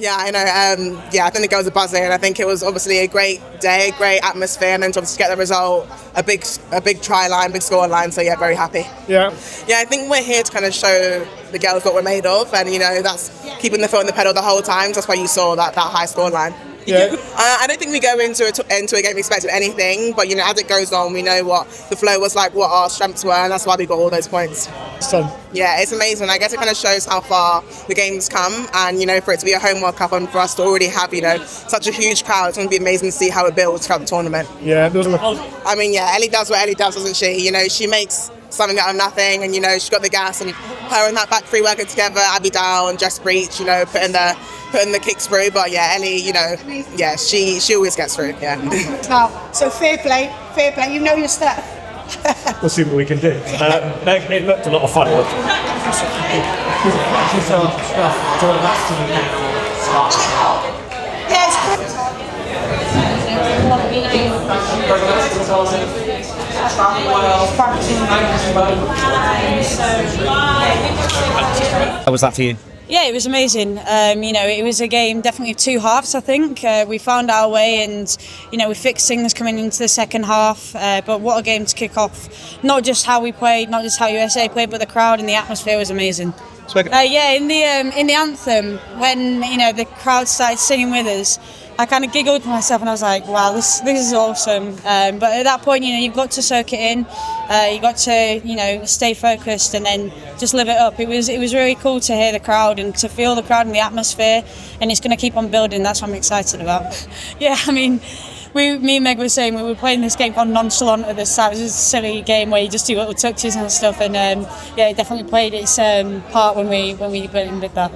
Yeah, I know. I think the girls are buzzing, and I think it was obviously a great day, great atmosphere, and then to get the result, a big try line, big score line. So yeah, very happy. Yeah, I think we're here to kind of show the girls what we're made of, and that's keeping the foot on the pedal the whole time. That's why you saw that high score line. Yeah. I don't think we go into a game expecting anything, but as it goes on, we know what the flow was like, what our strengths were, and that's why we got all those points. So, yeah, it's amazing. I guess it kind of shows how far the game's come, and for it to be a home World Cup and for us to already have such a huge crowd, it's going to be amazing to see how it builds throughout the tournament. Yeah, Ellie does what Ellie does, doesn't she? She makes something out of nothing, and she's got the gas, and her and that back three working together, Abby Dow and Jess Breach, putting the kicks through. But yeah, Ellie, she always gets through. Yeah. Wow. So fair play. You know your stuff. We'll see what we can do. It looked a lot of fun. How was that for you? Yeah, it was amazing. It was a game definitely of two halves, I think. We found our way and, we fixed things coming into the second half. But what a game to kick off. Not just how we played, not just how USA played, but the crowd and the atmosphere was amazing. In the anthem, when, the crowd started singing with us, I kind of giggled to myself and I was like, wow, this is awesome. But at that point, you've got to soak it in. You've got to, stay focused and then just live it up. It was really cool to hear the crowd and to feel the crowd and the atmosphere, and it's going to keep on building. That's what I'm excited about. Yeah, me and Meg were saying we were playing this game on nonchalant at the start. It was a silly game where you just do little touches and stuff, and it definitely played its part when we went and did that.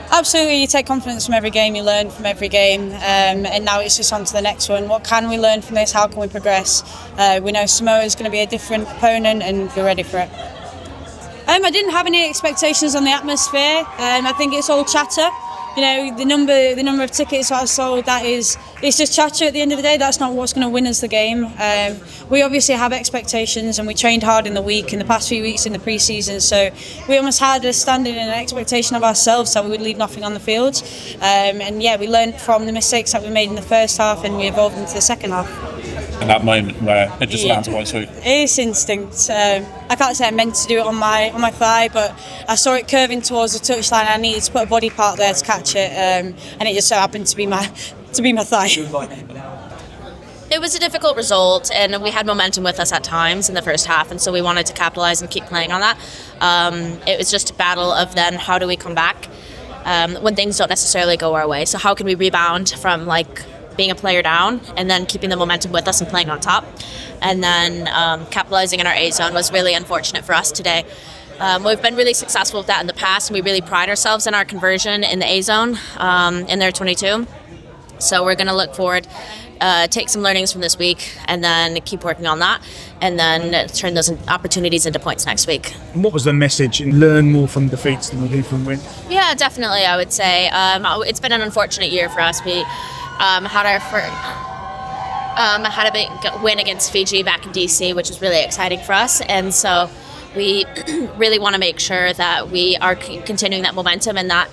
Absolutely, you take confidence from every game, you learn from every game, and now it's just on to the next one. What can we learn from this? How can we progress? We know Samoa is going to be a different opponent, and we're ready for it. I didn't have any expectations on the atmosphere. I think it's all chatter. The number of tickets I sold, it's just chatter at the end of the day. That's not what's going to win us the game. We obviously have expectations, and we trained hard in the past few weeks in the pre-season, so we almost had a standard and an expectation of ourselves that we would leave nothing on the field. We learned from the mistakes that we made in the first half, and we evolved into the second half. And that moment where it just lands quite sweet. It's instinct. I can't say I meant to do it on my thigh, but I saw it curving towards the touchline. I needed to put a body part there to catch it, and it just so happened to be my thigh. It was a difficult result, and we had momentum with us at times in the first half, and so we wanted to capitalize and keep playing on that. It was just a battle of then how do we come back when things don't necessarily go our way. So how can we rebound from being a player down and then keeping the momentum with us and playing on top, and then capitalizing in our A zone was really unfortunate for us today. We've been really successful with that in the past, and we really pride ourselves in our conversion in the A zone in their 22. So we're going to look forward, take some learnings from this week, and then keep working on that, and then turn those opportunities into points next week. And what was the message? Learn more from defeats than we do from wins. Yeah, definitely. I would say it's been an unfortunate year for us. We had a big win against Fiji back in DC, which was really exciting for us, and so we really want to make sure that we are continuing that momentum and that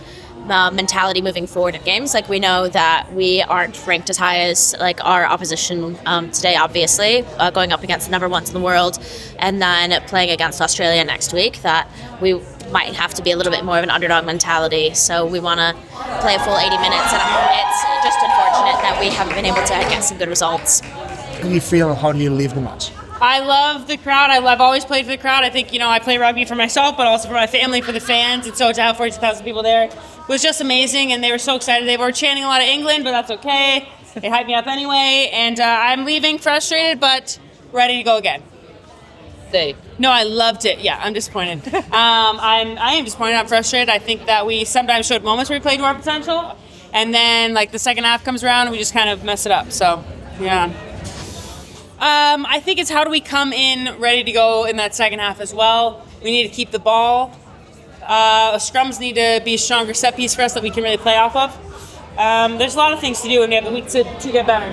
mentality moving forward in games. We know that we aren't ranked as high as our opposition today, obviously, going up against the number ones in the world, and then playing against Australia next week, that we might have to be a little bit more of an underdog mentality. So we want to play a full 80 minutes, and it's just unfortunate that we haven't been able to get some good results. How do you feel, and how do you leave the match? I love the crowd. I've always played for the crowd. I think, I play rugby for myself, but also for my family, for the fans. And so to have 42,000 people there was just amazing, and they were so excited. They were chanting a lot of England, but that's okay. They hyped me up anyway, and I'm leaving frustrated, but ready to go again. No, I loved it. Yeah, I'm disappointed. I am disappointed. I'm frustrated. I think that we sometimes showed moments where we played to our potential, and then the second half comes around and we just kind of mess it up. So, yeah. I think it's how do we come in ready to go in that second half as well. We need to keep the ball. Scrums need to be a stronger set piece for us that we can really play off of. There's a lot of things to do, and we have a week to get better.